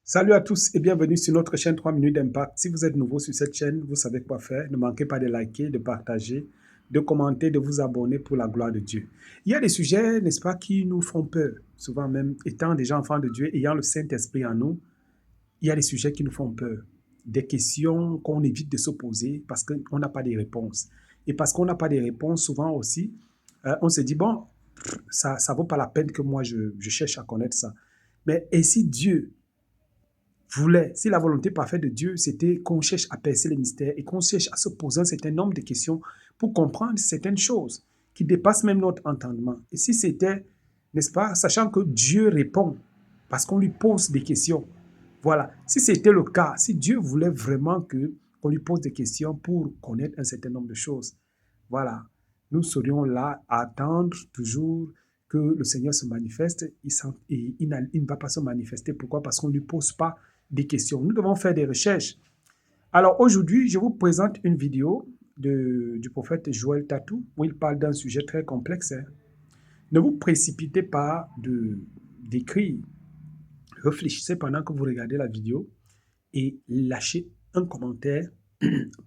Salut à tous et bienvenue sur notre chaîne 3 minutes d'impact. Si vous êtes nouveau sur cette chaîne, vous savez quoi faire. Ne manquez pas de liker, de partager, de commenter, de vous abonner pour la gloire de Dieu. Il y a des sujets, n'est-ce pas, qui nous font peur. Souvent même, étant déjà enfants de Dieu, ayant le Saint-Esprit en nous, il y a des sujets qui nous font peur. Des questions qu'on évite de se poser parce qu'on n'a pas de réponses. Et parce qu'on n'a pas de réponses, souvent aussi, on se dit, bon, ça ne vaut pas la peine que moi je cherche à connaître ça. Mais et si Dieu voulait, si la volonté parfaite de Dieu, c'était qu'on cherche à percer les mystères et qu'on cherche à se poser un certain nombre de questions pour comprendre certaines choses qui dépassent même notre entendement. Et si c'était, n'est-ce pas, sachant que Dieu répond parce qu'on lui pose des questions. Voilà, si c'était le cas, si Dieu voulait vraiment qu'on lui pose des questions pour connaître un certain nombre de choses, voilà, nous serions là à attendre toujours que le Seigneur se manifeste. Il ne va pas se manifester. Pourquoi? Parce qu'on ne lui pose pas des questions. Nous devons faire des recherches. Alors aujourd'hui, je vous présente une vidéo du prophète Joël Tatou où il parle d'un sujet très complexe. Ne vous précipitez pas d'écrire. Réfléchissez pendant que vous regardez la vidéo et lâchez un commentaire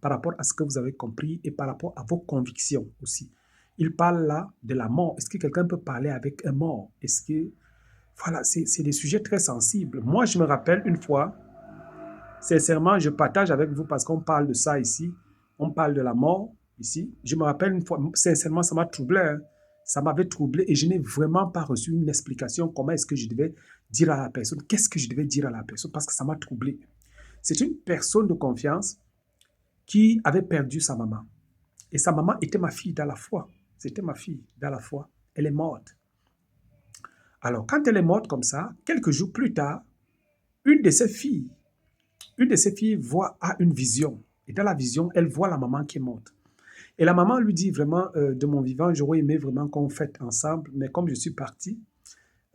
par rapport à ce que vous avez compris et par rapport à vos convictions aussi. Il parle là de la mort. Est-ce que quelqu'un peut parler avec un mort? Est-ce que... Voilà, c'est des sujets très sensibles. Moi, je me rappelle une fois, sincèrement, je partage avec vous parce qu'on parle de ça ici. On parle de la mort ici. Je me rappelle une fois, sincèrement, ça m'a troublé. Hein. Ça m'avait troublé et je n'ai vraiment pas reçu une explication comment est-ce que je devais dire à la personne. Qu'est-ce que je devais dire à la personne parce que ça m'a troublé. C'est une personne de confiance qui avait perdu sa maman. Et sa maman était ma fille dans la foi. C'était ma fille dans la foi. Elle est morte. Alors, quand elle est morte comme ça, quelques jours plus tard, une de ses filles a une vision. Et dans la vision, elle voit la maman qui est morte. Et la maman lui dit vraiment, de mon vivant, j'aurais aimé vraiment qu'on fête ensemble, mais comme je suis parti,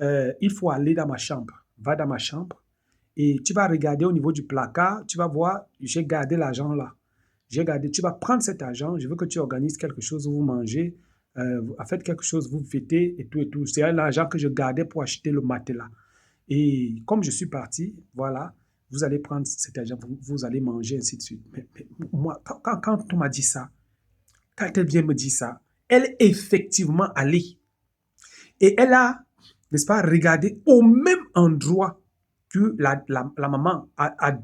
il faut aller dans ma chambre. Va dans ma chambre et tu vas regarder au niveau du placard, tu vas voir, j'ai gardé l'argent là. J'ai gardé, tu vas prendre cet argent, je veux que tu organises quelque chose, vous mangez, faites quelque chose, vous fêtez et tout et tout. C'est l'argent que je gardais pour acheter le matelas. Et comme je suis parti, voilà, vous allez prendre cet argent, vous allez manger, ainsi de suite. Mais moi, quand on m'a dit ça, quand elle vient me dire ça, elle est effectivement allée. Et elle a, n'est-ce pas, regardé au même endroit que la maman a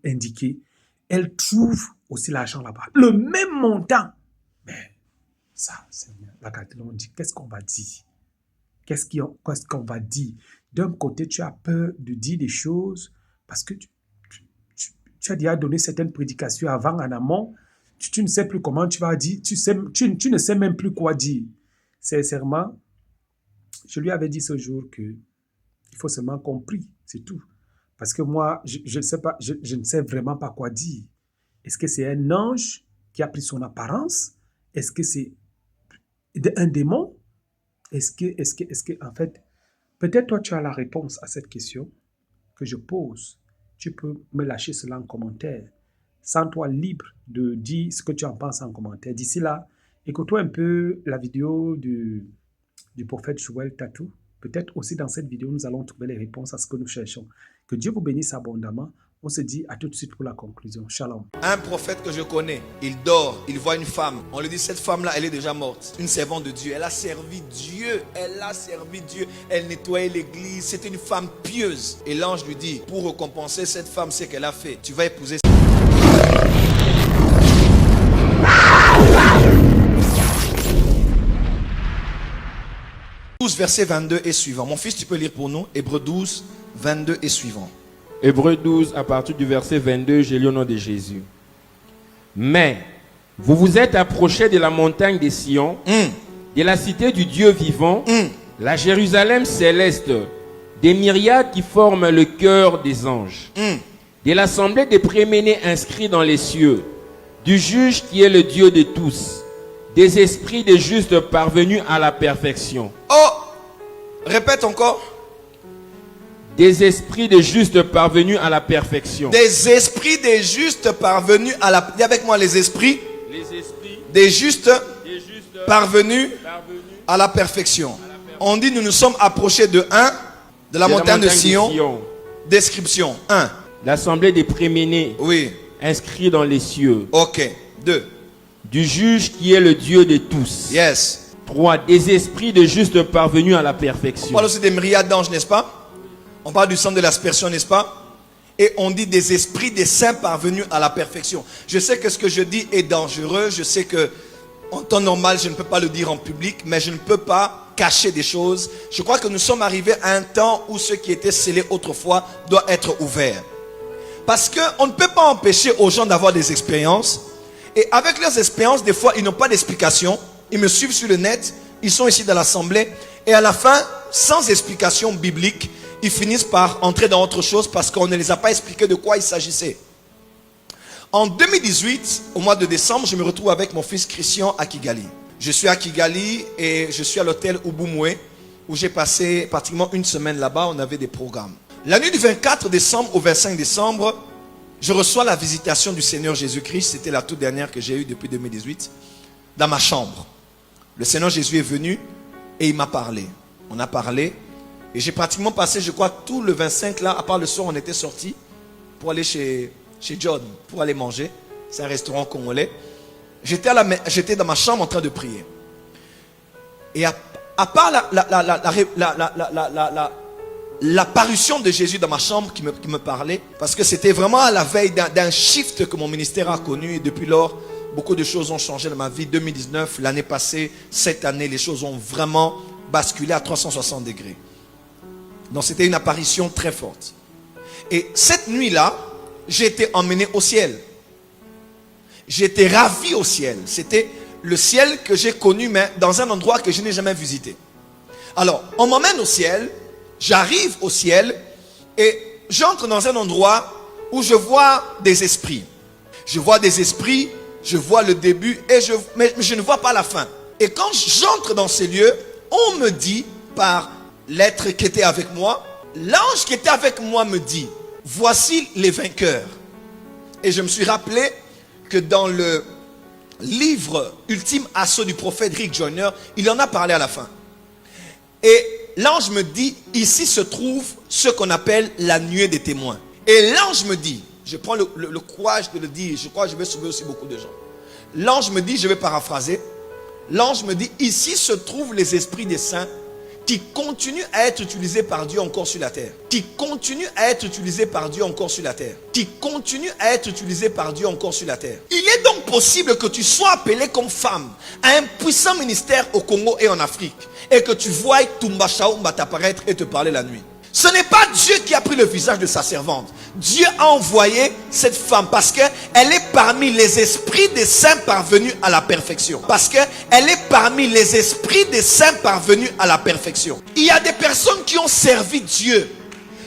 indiqué. Elle trouve aussi l'argent là-bas. Le même montant. Mais ça, c'est la caractéristique. On dit, qu'est-ce qu'on va dire? Qu'est-ce qu'on va dire? D'un côté, tu as peur de dire des choses parce que tu as déjà donné certaines prédications avant, en amont. Tu ne sais plus comment tu vas dire. Tu ne sais même plus quoi dire. Sincèrement, je lui avais dit ce jour qu'il faut seulement qu'on prie, c'est tout. Parce que moi, je ne sais pas, je ne sais vraiment pas quoi dire. Est-ce que c'est un ange qui a pris son apparence? Est-ce que c'est un démon? Est-ce que, en fait, peut-être toi, tu as la réponse à cette question que je pose. Tu peux me lâcher cela en commentaire. Sens-toi libre de dire ce que tu en penses en commentaire. D'ici là, écoute-toi un peu la vidéo du prophète Joël Tatou. Peut-être aussi dans cette vidéo, nous allons trouver les réponses à ce que nous cherchons. Que Dieu vous bénisse abondamment. On se dit à tout de suite pour la conclusion. Shalom. Un prophète que je connais, il dort, il voit une femme. On lui dit, cette femme-là, elle est déjà morte. Une servante de Dieu. Elle a servi Dieu. Elle a servi Dieu. Elle nettoyait l'église. C'était une femme pieuse. Et l'ange lui dit, pour récompenser cette femme, ce qu'elle a fait, tu vas épouser. Verset 22 et suivant. Mon fils, tu peux lire pour nous. Hébreux 12, 22 et suivant. Hébreux 12, à partir du verset 22, j'ai lu au nom de Jésus. Mais vous vous êtes approchés de la montagne des Sion, de la cité du Dieu vivant, la Jérusalem céleste, des myriades qui forment le cœur des anges, de l'assemblée des préménés inscrits dans les cieux, du juge qui est le Dieu de tous, des esprits des justes parvenus à la perfection. Oh, répète encore. Des esprits des justes parvenus à la perfection. Des esprits des justes parvenus à la... Dis avec moi les esprits. Les esprits des justes parvenus à la perfection. On dit nous nous sommes approchés de la montagne de Sion, description. 1. L'assemblée des préménés, Oui. inscrits dans les cieux. Ok. 2. Du juge qui est le Dieu de tous. Yes. 3. Des esprits de justes parvenus à la On perfection. parle aussi des myriades d'anges, n'est-ce pas? On parle du sang de l'aspersion, n'est-ce pas? Et on dit des esprits des saints parvenus à la perfection. Je sais que ce que je dis est dangereux. Je sais que en temps normal, je ne peux pas le dire en public, mais je ne peux pas cacher des choses. Je crois que nous sommes arrivés à un temps où ce qui était scellé autrefois doit être ouvert. Parce qu'on ne peut pas empêcher aux gens d'avoir des expériences. Et avec leurs expériences, des fois, ils n'ont pas d'explication. Ils me suivent sur le net. Ils sont ici dans l'assemblée. Et à la fin, sans explication biblique, ils finissent par entrer dans autre chose parce qu'on ne les a pas expliqué de quoi il s'agissait. En 2018, au mois de décembre, je me retrouve avec mon fils Christian à Kigali. Je suis à Kigali et je suis à l'hôtel Ubumwe où j'ai passé pratiquement une semaine là-bas. On avait des programmes. La nuit du 24 décembre au 25 décembre, je reçois la visitation du Seigneur Jésus-Christ. C'était la toute dernière que j'ai eue depuis 2018 dans ma chambre. Le Seigneur Jésus est venu et il m'a parlé. On a parlé et j'ai pratiquement passé, je crois, tout le 25 là, à part le soir, on était sortis pour aller chez John, pour aller manger. C'est un restaurant congolais. J'étais dans ma chambre en train de prier. Et à part l'apparition de Jésus dans ma chambre qui me parlait, parce que c'était vraiment à la veille d'un shift que mon ministère a connu, et depuis lors, beaucoup de choses ont changé dans ma vie. 2019, l'année passée, cette année, les choses ont vraiment basculé à 360 degrés. Donc c'était une apparition très forte. Et cette nuit-là, j'ai été emmené au ciel. J'étais ravi au ciel. C'était le ciel que j'ai connu, mais dans un endroit que je n'ai jamais visité. Alors, on m'emmène au ciel. J'arrive au ciel et j'entre dans un endroit où je vois des esprits. Je vois des esprits, je vois le début, mais je ne vois pas la fin. Et quand j'entre dans ces lieux, on me dit par l'être qui était avec moi, l'ange qui était avec moi me dit, voici les vainqueurs. Et je me suis rappelé que dans le livre Ultime Assaut du prophète Rick Joyner, il en a parlé à la fin. Et l'ange me dit, ici se trouve ce qu'on appelle la nuée des témoins. Et l'ange me dit, je prends le courage de le dire, je crois que je vais sauver aussi beaucoup de gens. L'ange me dit, je vais paraphraser, l'ange me dit, ici se trouvent les esprits des saints qui continuent à être utilisés par Dieu encore sur la terre. Qui continuent à être utilisés par Dieu encore sur la terre. Qui continuent à être utilisés par Dieu encore sur la terre. Il est donc possible que tu sois appelé comme femme à un puissant ministère au Congo et en Afrique. Et que tu voies Toumba Chaoumba t'apparaître et te parler la nuit. Ce n'est pas Dieu qui a pris le visage de sa servante. Dieu a envoyé cette femme parce qu'elle est parmi les esprits des saints parvenus à la perfection. Parce qu'elle est parmi les esprits des saints parvenus à la perfection. Il y a des personnes qui ont servi Dieu.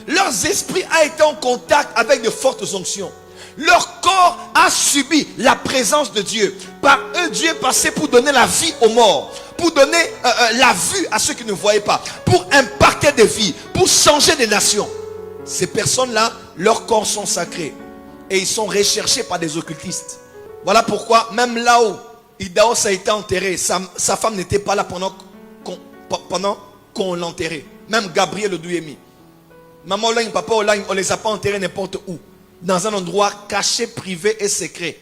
Leurs esprits ont été en contact avec de fortes onctions. Leur corps a subi la présence de Dieu. Par eux, Dieu est passé pour donner la vie aux morts. Pour donner la vue à ceux qui ne voyaient pas. Pour impacter des vies. Pour changer des nations. Ces personnes-là, leurs corps sont sacrés. Et ils sont recherchés par des occultistes. Voilà pourquoi, même là où Idaos a été enterré, sa femme n'était pas là pendant qu'on l'enterrait. Même Gabriel Odouyemi. Maman Olagne, papa Olagne, on ne les a pas enterrés n'importe où. Dans un endroit caché, privé et secret.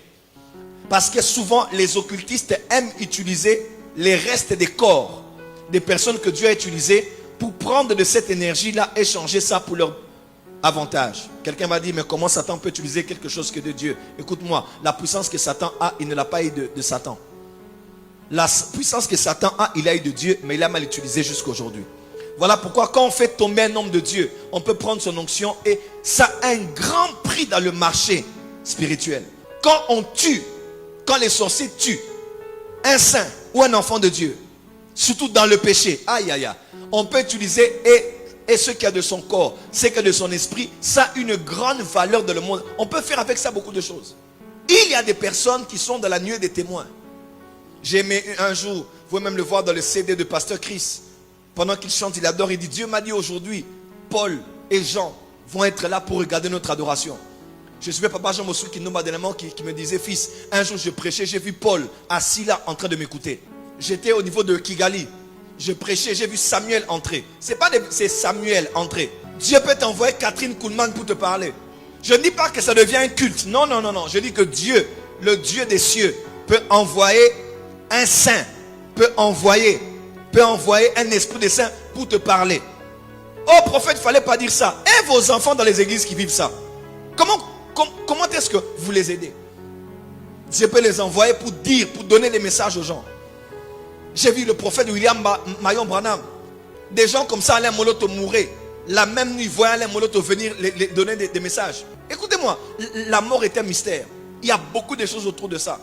Parce que souvent, les occultistes aiment utiliser les restes des corps des personnes que Dieu a utilisées pour prendre de cette énergie-là et changer ça pour leur avantage. Quelqu'un m'a dit, mais comment Satan peut utiliser quelque chose que de Dieu? Écoute-moi, la puissance que Satan a, il ne l'a pas eu de Satan. La puissance que Satan a, il a eu de Dieu, mais il a mal utilisé jusqu'aujourd'hui. Voilà pourquoi quand on fait tomber un homme de Dieu, on peut prendre son onction et ça a un grand prix dans le marché spirituel. Quand on tue, quand les sorciers tuent un saint ou un enfant de Dieu, surtout dans le péché, aïe aïe aïe, on peut utiliser et ce qu'il y a de son corps, ce qu'il y a de son esprit, ça a une grande valeur dans le monde. On peut faire avec ça beaucoup de choses. Il y a des personnes qui sont dans la nuée des témoins. J'ai aimé un jour, vous pouvez même le voir dans le CD de Pasteur Chris. Pendant qu'il chante, il adore, il dit, Dieu m'a dit aujourd'hui, Paul et Jean vont être là pour regarder notre adoration. Je suis papa Jean Mossou qui me disait, fils, un jour je prêchais, j'ai vu Paul assis là en train de m'écouter. J'étais au niveau de Kigali. Je prêchais, j'ai vu Samuel entrer. C'est Samuel entrer. Dieu peut t'envoyer Catherine Kuhlman pour te parler. Je ne dis pas que ça devient un culte. Non, non, non, non. Je dis que Dieu, le Dieu des cieux, peut envoyer un saint, peut envoyer un esprit de saint pour te parler. Oh prophète, il ne fallait pas dire ça. Et vos enfants dans les églises qui vivent ça. Comment est-ce que vous les aidez? Dieu peut les envoyer pour dire, pour donner des messages aux gens. J'ai vu le prophète William Marion Branham. Des gens comme ça, Alain Moloto mourait. La même nuit, voyant Alain Moloto venir les donner des messages. Écoutez-moi, la mort est un mystère. Il y a beaucoup de choses autour de ça.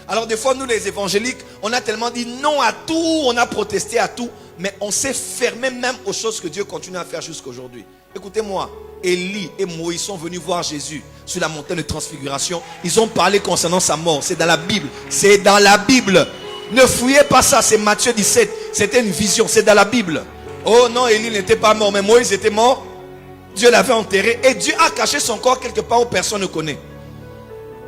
Alors des fois, nous les évangéliques, on a tellement dit non à tout, on a protesté à tout, mais on s'est fermé même aux choses que Dieu continue à faire jusqu'à aujourd'hui. Écoutez-moi, Élie et Moïse sont venus voir Jésus sur la montagne de transfiguration. Ils ont parlé concernant sa mort. C'est dans la Bible. C'est dans la Bible. Ne fouillez pas ça, c'est Matthieu 17. C'était une vision, c'est dans la Bible. Oh non, Élie n'était pas mort, mais Moïse était mort. Dieu l'avait enterré et Dieu a caché son corps quelque part où personne ne connaît.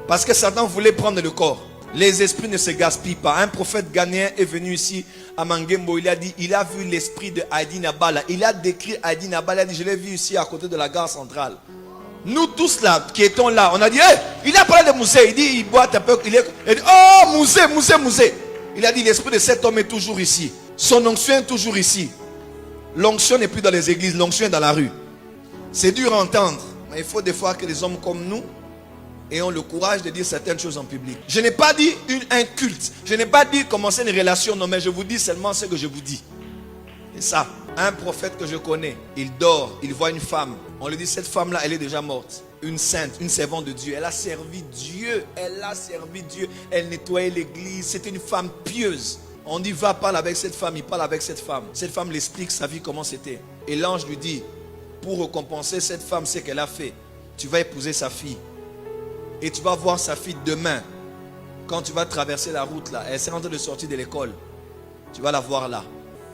Parce que Satan voulait prendre le corps. Les esprits ne se gaspillent pas. Un prophète ghanéen est venu ici à Mangembo. Il a dit, il a vu l'esprit de Heidi Nabala. Il a décrit Heidi Nabala. Il a dit, je l'ai vu ici à côté de la gare centrale. Nous tous là, qui étions là, on a dit, hey, il a parlé de Mousset. Il dit, il boit un peu. Il dit, oh, Mousset. Il a dit, l'esprit de cet homme est toujours ici. Son onction est toujours ici. L'onction n'est plus dans les églises, l'onction est dans la rue. C'est dur à entendre. Mais il faut des fois que les hommes comme nous ayons le courage de dire certaines choses en public. Je n'ai pas dit un culte. Je n'ai pas dit commencer une relation. Non, mais je vous dis seulement ce que je vous dis. C'est ça. Un prophète que je connais, il dort, il voit une femme. On lui dit, cette femme-là, elle est déjà morte. Une sainte, une servante de Dieu. Elle a servi Dieu. Elle nettoyait l'église. C'était une femme pieuse. On dit, va parler avec cette femme. Il parle avec cette femme. Cette femme l'explique sa vie, comment c'était. Et l'ange lui dit, pour récompenser cette femme, ce qu'elle a fait, tu vas épouser sa fille. Et tu vas voir sa fille demain. Quand tu vas traverser la route là, elle est en train de sortir de l'école. Tu vas la voir là.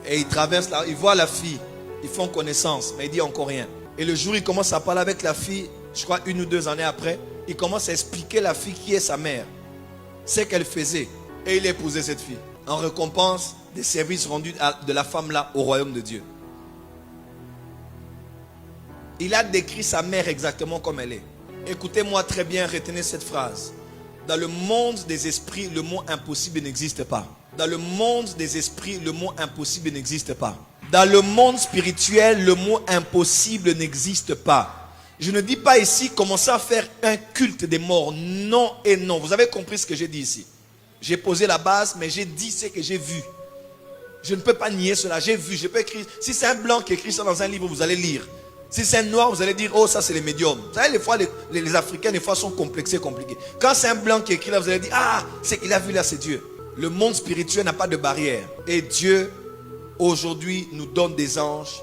Et il traverse là, il voit la fille. Ils font connaissance, mais il dit encore rien. Et le jour il commence à parler avec la fille, je crois 1 ou 2 années après, il commence à expliquer la fille qui est sa mère. Ce qu'elle faisait. Et il a épousé cette fille. En récompense des services rendus de la femme là au royaume de Dieu. Il a décrit sa mère exactement comme elle est. Écoutez-moi très bien, retenez cette phrase. Dans le monde des esprits, le mot impossible n'existe pas. Dans le monde des esprits, le mot impossible n'existe pas. Dans le monde spirituel, le mot impossible n'existe pas. Je ne dis pas ici commencer à faire un culte des morts. Non et non. Vous avez compris ce que j'ai dit ici. J'ai posé la base, mais j'ai dit ce que j'ai vu. Je ne peux pas nier cela. J'ai vu, je peux écrire. Si c'est un blanc qui écrit ça dans un livre, vous allez lire. Si c'est un noir, vous allez dire, oh, ça c'est les médiums. Vous savez, des fois, les Africains, des fois, sont complexés, compliqués. Quand c'est un blanc qui écrit là, vous allez dire, ah, c'est qu'il a vu là, c'est Dieu. Le monde spirituel n'a pas de barrière. Et Dieu, aujourd'hui, nous donne des anges.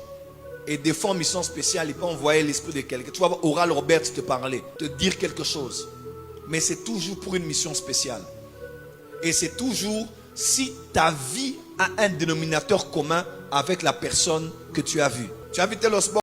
Et des fois, en mission spéciale, il peut envoyer l'esprit de quelqu'un. Tu vas voir Oral Robert te parler, te dire quelque chose. Mais c'est toujours pour une mission spéciale. Et c'est toujours si ta vie a un dénominateur commun avec la personne que tu as vue. Tu as vu tel sport.